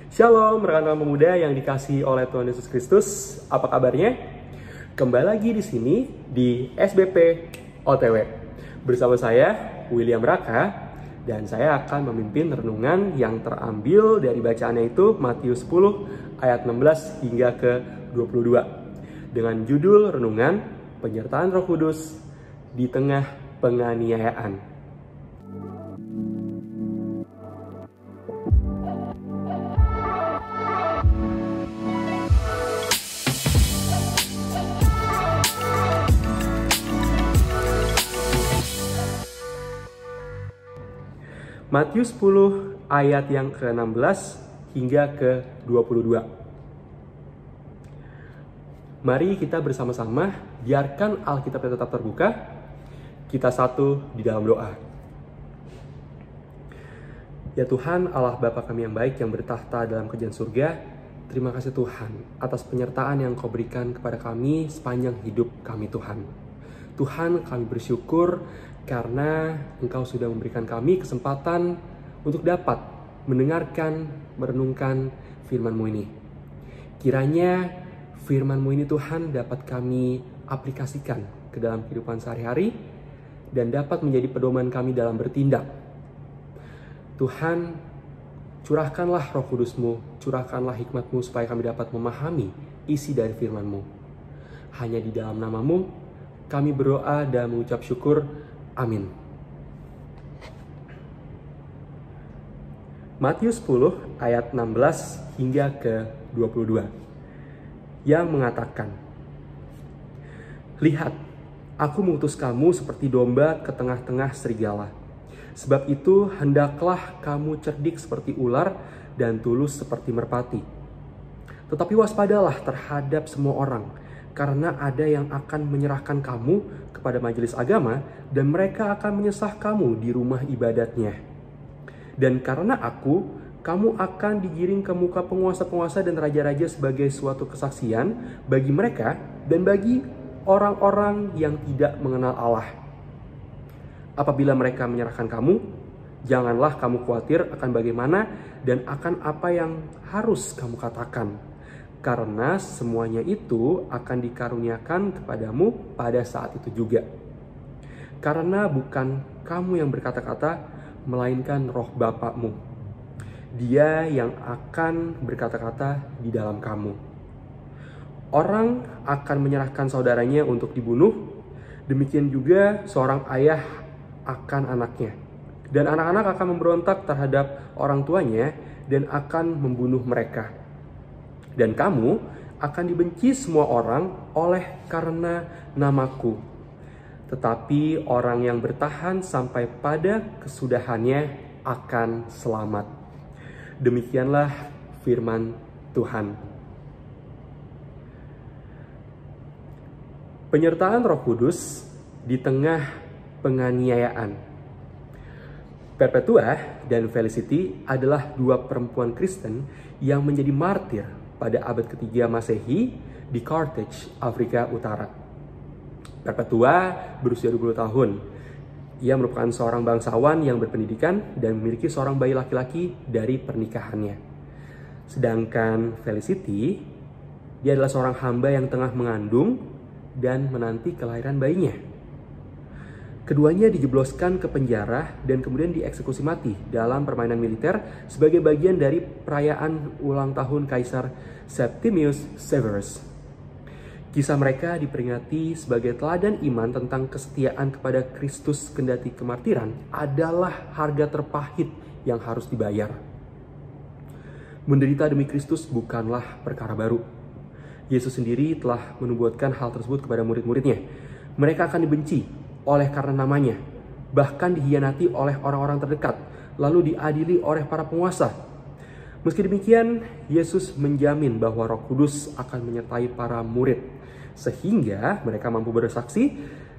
Shalom rekan-rekan pemuda yang dikasihi oleh Tuhan Yesus Kristus. Apa kabarnya? Kembali lagi di sini di SBP OTW. Bersama saya William Raka dan saya akan memimpin renungan yang terambil dari bacaannya itu Matius 10 ayat 16 hingga ke 22. Dengan judul renungan Penyertaan Roh Kudus di tengah penganiayaan. Matius 10 ayat yang ke-16 hingga ke-22. Mari kita bersama-sama biarkan Alkitabnya tetap terbuka. Kita satu di dalam doa. Ya Tuhan, Allah Bapa kami yang baik yang bertahta dalam kerajaan surga, terima kasih Tuhan atas penyertaan yang Kau berikan kepada kami sepanjang hidup kami Tuhan. Tuhan, kami bersyukur karena Engkau sudah memberikan kami kesempatan untuk dapat mendengarkan, merenungkan firman-Mu ini. Kiranya firman-Mu ini Tuhan dapat kami aplikasikan ke dalam kehidupan sehari-hari dan dapat menjadi pedoman kami dalam bertindak. Tuhan, curahkanlah Roh Kudus-Mu, curahkanlah hikmat-Mu supaya kami dapat memahami isi dari firman-Mu. Hanya di dalam nama-Mu kami berdoa dan mengucap syukur. Amin. Matius 10 ayat 16 hingga ke 22 yang mengatakan, "Lihat, aku mengutus kamu seperti domba ke tengah-tengah serigala. Sebab itu hendaklah kamu cerdik seperti ular dan tulus seperti merpati. Tetapi waspadalah terhadap semua orang, karena ada yang akan menyerahkan kamu kepada majelis agama dan mereka akan menyesah kamu di rumah ibadatnya. Dan karena aku, kamu akan digiring ke muka penguasa-penguasa dan raja-raja sebagai suatu kesaksian bagi mereka dan bagi orang-orang yang tidak mengenal Allah. Apabila mereka menyerahkan kamu, janganlah kamu khawatir akan bagaimana dan akan apa yang harus kamu katakan. Karena semuanya itu akan dikaruniakan kepadamu pada saat itu juga. Karena bukan kamu yang berkata-kata, melainkan roh Bapakmu. Dia yang akan berkata-kata di dalam kamu. Orang akan menyerahkan saudaranya untuk dibunuh, demikian juga seorang ayah akan anaknya. Dan anak-anak akan memberontak terhadap orang tuanya dan akan membunuh mereka. Dan kamu akan dibenci semua orang oleh karena namaku. Tetapi orang yang bertahan sampai pada kesudahannya akan selamat." Demikianlah firman Tuhan. Penyertaan Roh Kudus di tengah penganiayaan. Perpetua dan Felicity adalah dua perempuan Kristen yang menjadi martir pada abad ketiga Masehi di Carthage, Afrika Utara. Perpetua berusia 20 tahun. Ia merupakan seorang bangsawan yang berpendidikan dan memiliki seorang bayi laki-laki dari pernikahannya. Sedangkan Felicity, dia adalah seorang hamba yang tengah mengandung dan menanti kelahiran bayinya. Keduanya dijebloskan ke penjara dan kemudian dieksekusi mati dalam permainan militer sebagai bagian dari perayaan ulang tahun Kaisar Septimius Severus. Kisah mereka diperingati sebagai teladan iman tentang kesetiaan kepada Kristus kendati kemartiran adalah harga terpahit yang harus dibayar. Menderita demi Kristus bukanlah perkara baru. Yesus sendiri telah menubuatkan hal tersebut kepada murid-muridnya. Mereka akan dibenci oleh karena namanya, bahkan dihianati oleh orang-orang terdekat, lalu diadili oleh para penguasa. Meski demikian, Yesus menjamin bahwa Roh Kudus akan menyertai para murid, sehingga mereka mampu bersaksi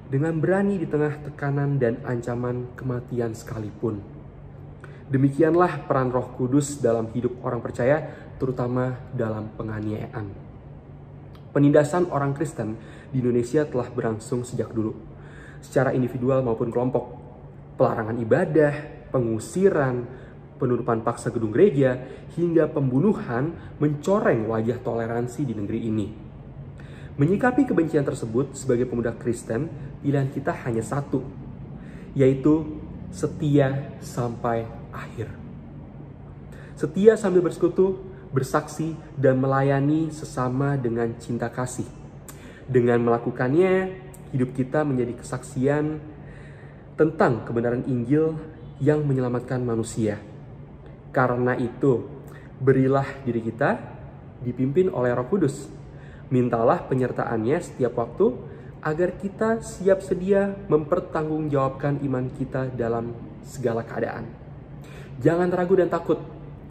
dengan berani di tengah tekanan dan ancaman kematian sekalipun. Demikianlah peran Roh Kudus dalam hidup orang percaya, terutama dalam penganiayaan. Penindasan orang Kristen di Indonesia telah berlangsung sejak dulu, secara individual maupun kelompok. Pelarangan ibadah, pengusiran, penutupan paksa gedung gereja, hingga pembunuhan mencoreng wajah toleransi di negeri ini. Menyikapi kebencian tersebut sebagai pemuda Kristen, pilihan kita hanya satu, yaitu setia sampai akhir. Setia sambil bersekutu, bersaksi, dan melayani sesama dengan cinta kasih. Dengan melakukannya, hidup kita menjadi kesaksian tentang kebenaran Injil yang menyelamatkan manusia. Karena itu, berilah diri kita dipimpin oleh Roh Kudus. Mintalah penyertaannya setiap waktu agar kita siap sedia mempertanggungjawabkan iman kita dalam segala keadaan. Jangan ragu dan takut,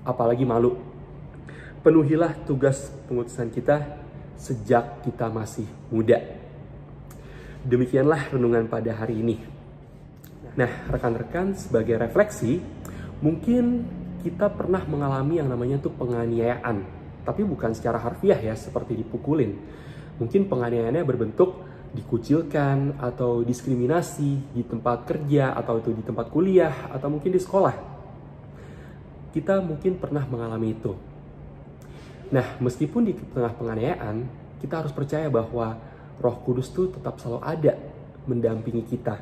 apalagi malu. Penuhilah tugas pengutusan kita sejak kita masih muda. Demikianlah renungan pada hari ini. Nah, rekan-rekan, sebagai refleksi, mungkin kita pernah mengalami yang namanya tuh penganiayaan. Tapi bukan secara harfiah ya, seperti dipukulin. Mungkin penganiayaannya berbentuk dikucilkan atau diskriminasi di tempat kerja, atau itu di tempat kuliah, atau mungkin di sekolah. Kita mungkin pernah mengalami itu. Nah, meskipun di tengah penganiayaan, kita harus percaya bahwa Roh Kudus tuh tetap selalu ada mendampingi kita.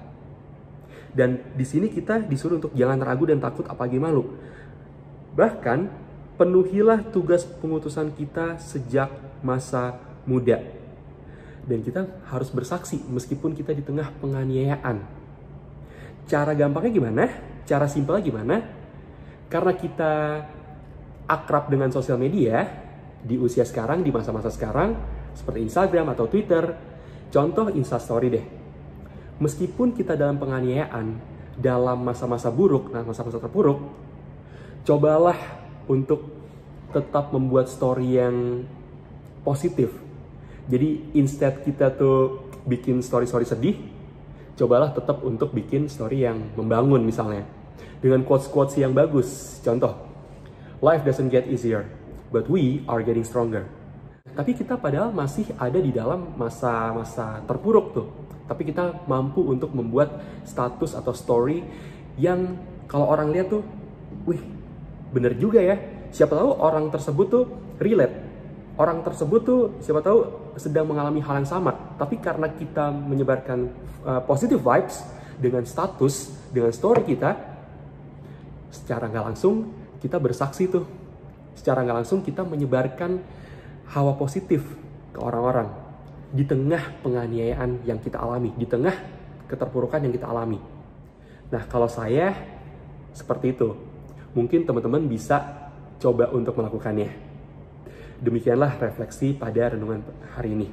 Dan di sini kita disuruh untuk jangan ragu dan takut apalagi malu. Bahkan, penuhilah tugas pengutusan kita sejak masa muda. Dan kita harus bersaksi meskipun kita di tengah penganiayaan. Cara gampangnya gimana? Cara simpelnya gimana? Karena kita akrab dengan sosial media di usia sekarang, di masa-masa sekarang, seperti Instagram atau Twitter. Contoh Instastory deh. Meskipun kita dalam penganiayaan, dalam masa-masa buruk, masa-masa terpuruk, cobalah untuk tetap membuat story yang positif. Jadi instead kita tuh bikin story-story sedih, cobalah tetap untuk bikin story yang membangun misalnya. Dengan quotes-quotes yang bagus. Contoh, life doesn't get easier, but we are getting stronger. Tapi kita padahal masih ada di dalam masa-masa terpuruk tuh. Tapi kita mampu untuk membuat status atau story yang kalau orang lihat tuh, wih, bener juga ya. Siapa tahu orang tersebut tuh relate. Orang tersebut tuh siapa tahu sedang mengalami hal yang sama. Tapi karena kita menyebarkan positive vibes dengan status, dengan story kita, secara nggak langsung kita bersaksi tuh. Secara nggak langsung kita menyebarkan hawa positif ke orang-orang. Di tengah penganiayaan yang kita alami. Di tengah keterpurukan yang kita alami. Nah, kalau saya seperti itu. Mungkin teman-teman bisa coba untuk melakukannya. Demikianlah refleksi pada renungan hari ini.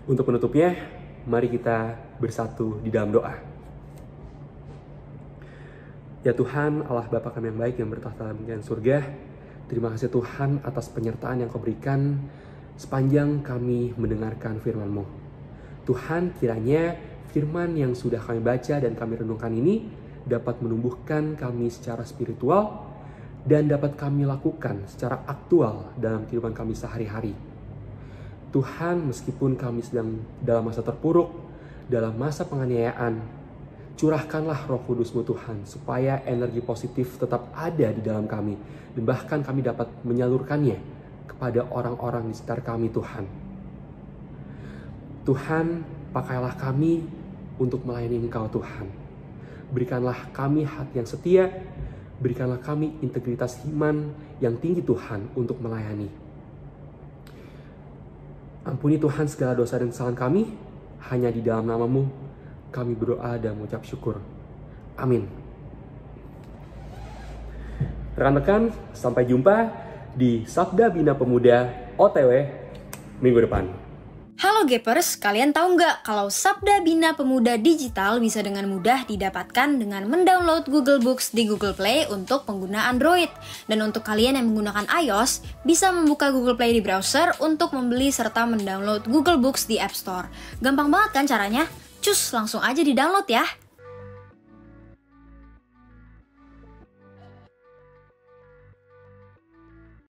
Untuk penutupnya, mari kita bersatu di dalam doa. Ya Tuhan, Allah Bapa kami yang baik yang bertahta dalam surga, terima kasih Tuhan atas penyertaan yang Kau berikan sepanjang kami mendengarkan firman-Mu. Tuhan, kiranya firman yang sudah kami baca dan kami renungkan ini dapat menumbuhkan kami secara spiritual dan dapat kami lakukan secara aktual dalam kehidupan kami sehari-hari. Tuhan, meskipun kami sedang dalam masa terpuruk, dalam masa penganiayaan, curahkanlah Roh Kudus-Mu Tuhan, supaya energi positif tetap ada di dalam kami, dan bahkan kami dapat menyalurkannya kepada orang-orang di sekitar kami, Tuhan. Tuhan, pakailah kami untuk melayani Engkau, Tuhan. Berikanlah kami hati yang setia, berikanlah kami integritas iman yang tinggi, Tuhan, untuk melayani. Ampuni Tuhan segala dosa dan kesalahan kami, hanya di dalam nama-Mu kami berdoa dan mengucap syukur. Amin. Rekan-rekan, sampai jumpa di Sabda Bina Pemuda OTW minggu depan. Halo Gapers, kalian tahu nggak kalau Sabda Bina Pemuda Digital bisa dengan mudah didapatkan dengan mendownload Google Books di Google Play untuk pengguna Android. Dan untuk kalian yang menggunakan iOS, bisa membuka Google Play di browser untuk membeli serta mendownload Google Books di App Store. Gampang banget kan caranya? Cus, langsung aja di-download ya!